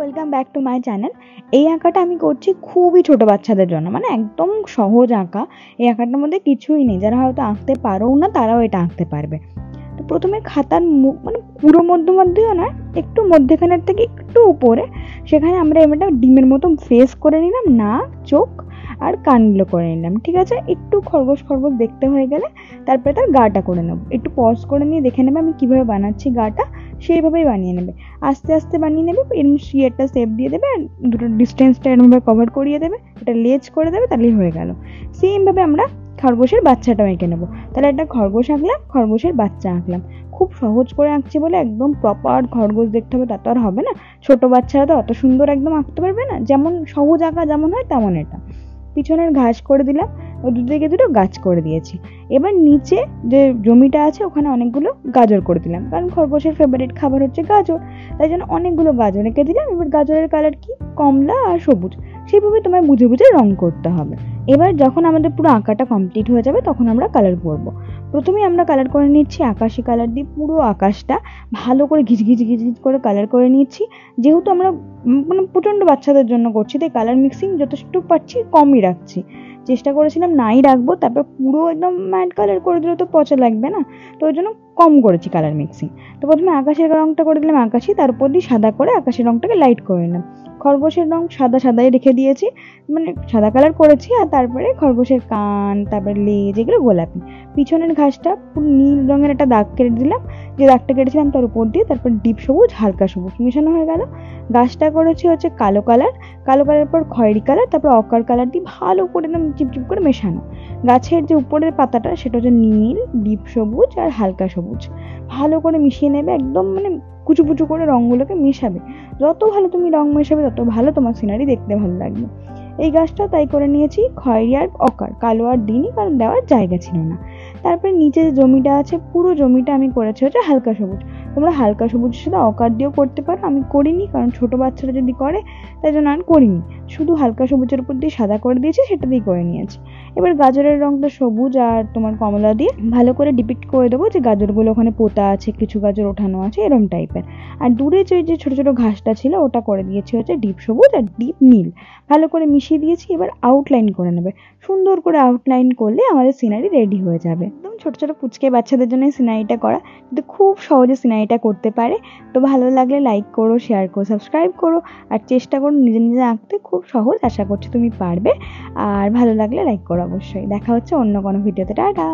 Welcome back to my channel. এই আঁকাটা আমি করছি খুবই ছোট বাচ্চাদের জন্য, মানে একদম সহজ আঁকা। এই আঁকাটার মধ্যে কিছুই নেই, যারা হয়তো আঁকতে পারো না তারাও এটা আঁকতে পারবে। তো প্রথমে খাতার মানে পুরো মধ্যেও না, একটু মধ্যেখানের থেকে একটু উপরে, সেখানে আমরা এবারটা ডিমের মতো ফেস করে নিলাম, নাক, চোখ আর কানগুলো করে নিলাম। ঠিক আছে, একটু খরগোশ খরগোশ দেখতে হয়ে গেলে তারপরে তার গাটা করে নেবো। একটু পজ করে নিয়ে দেখে নেবে আমি কিভাবে বানাচ্ছি গাটা, সেইভাবেই বানিয়ে নেবে। আস্তে আস্তে বানিয়ে নেবে, এরকম একটা শেপ দিয়ে দেবে আর দুটো ডিস্টেন্সটা এরকমভাবে কভার করিয়ে দেবে, এটা লেজ করে দেবে, তাহলেই হয়ে গেল। সেমভাবে আমরা খরগোশের বাচ্চাটাও এঁকে নেবো। তাহলে একটা খরগোশ আঁকলাম, খরগোশের বাচ্চা আঁকলাম। খুব সহজ করে আঁকছি বলে একদম প্রপার খরগোশ দেখতে হবে তা তো আর হবে না। ছোট বাচ্চারা তো অত সুন্দর একদম আঁকতে পারবে না, যেমন সহজ আঁকা যেমন হয় তেমন এটা। পিছনের ঘাস করে দিলাম, ওই দুদিকে দুটো গাছ করে দিয়েছি। এবার নিচে যে জমিটা আছে ওখানে অনেকগুলো গাজর করে দিলাম, কারণ খরগোশের ফেভারিট খাবার হচ্ছে গাজর, তাই জন্য অনেকগুলো গাজর এঁকে দিলাম। এবার গাজরের কালার কি, কমলা আর সবুজ, সেইভাবে তোমায় বুঝে বুঝে রং করতে হবে। এবার যখন আমাদের পুরো আঁকাটা কমপ্লিট হয়ে যাবে তখন আমরা কালার করব। প্রথমেই আমরা কালার করে নিচ্ছি আকাশি কালার দিয়ে, পুরো আকাশটা ভালো করে ঘিচ ঘিচ ঘিচ ঘিচ করে কালার করে নিচ্ছি। যেহেতু আমরা মানে প্রচণ্ড বাচ্চাদের জন্য করছি, তাই কালার মিক্সিং যথেষ্ট পারছি কমই রাখছি। চেষ্টা করেছিলাম নাই রাখবো, তারপর পুরো একদম ম্যাট কালার করে দিলে তো পচা লাগবে না, তো ওই জন্য কম করেছি কালার মিক্সিং। তো প্রথমে আকাশের রংটা করে দিলাম আকাশি, তার উপর দিয়ে সাদা করে আকাশের রংটাকে লাইট করে নিলাম। খরগোশের রং সাদা সাদাই রেখে দিয়েছি, মানে সাদা কালার করেছি। আর তারপরে খরগোশের কান, তারপরে লেজ, এগুলো গোলাপি। পিছনের ঘাসটা পুরো নীল রঙের একটা দাগ কেটে দিলাম, যে দাগটা কেটেছিলাম তার উপর দিয়ে, তারপর ডিপ সবুজ হালকা সবুজ মেশানো হয়ে গেল। গাছটা করেছি হচ্ছে কালো কালার, কালো কালারের পর খয়েরি কালার, তারপর অকার কালার দিয়ে ভালো করে একদম চিপচিপ করে মেশানো। গাছের যে উপরের পাতাটা সেটা হচ্ছে নীল, ডিপ সবুজ আর হালকা সবুজ, ভালো করে মিশিয়ে নেবে, একদম মানে কুচু কুচু করে রঙগুলোকে মেশাবে। যত ভালো তুমি রং মেশাবে তত ভালো তোমার সিনারি দেখতে ভালো লাগবে। এই গাছটা তাই করে নিয়েছি খয়েরি আর অকার, কালো আর দিইনি কারণ দেওয়ার জায়গা ছিল না। তারপরে নিচে যে জমিটা আছে পুরো জমিটা আমি করেছি হচ্ছে হালকা সবুজ। তোমরা হালকা সবুজের সাথে অকার দিয়েও করতে পারো, আমি করিনি কারণ ছোট বাচ্চারা যদি করে তাই জন্য আর করিনি। শুধু হালকা সবুজের উপর দিয়ে সাদা করে দিয়েছি, সেটা দিয়ে করে নিয়েছি। এবার গাজরের রংটা সবুজ আর তোমার কমলা দিয়ে ভালো করে ডিপিক্ট করে দেবো যে গাজরগুলো ওখানে পোতা আছে, কিছু গাজর ওঠানো আছে, এরম টাইপের। আর দূরে যে ছোট ছোট ঘাসটা ছিল ওটা করে দিয়েছি হচ্ছে ডিপ সবুজ আর ডিপ নীল, ভালো করে মিশিয়ে দিয়েছি। এবার আউটলাইন করে নেবে, সুন্দর করে আউটলাইন করলে আমাদের সিনারি রেডি হয়ে যাবে। একদম ছোট ছোট পুচকে বাচ্চাদের জন্য সিনারিটা করা, কিন্তু খুব সহজে সিনারিটা করতে পারে। তো ভালো লাগলে লাইক করো, শেয়ার করো, সাবস্ক্রাইব করো, আর চেষ্টা করো নিজে নিজে আঁকতে, খুব সহজ, আশা করছি তুমি পারবে। আর ভালো লাগলে লাইক করো অবশ্যই। দেখা হচ্ছে অন্য কোনো ভিডিওতে। টাটা।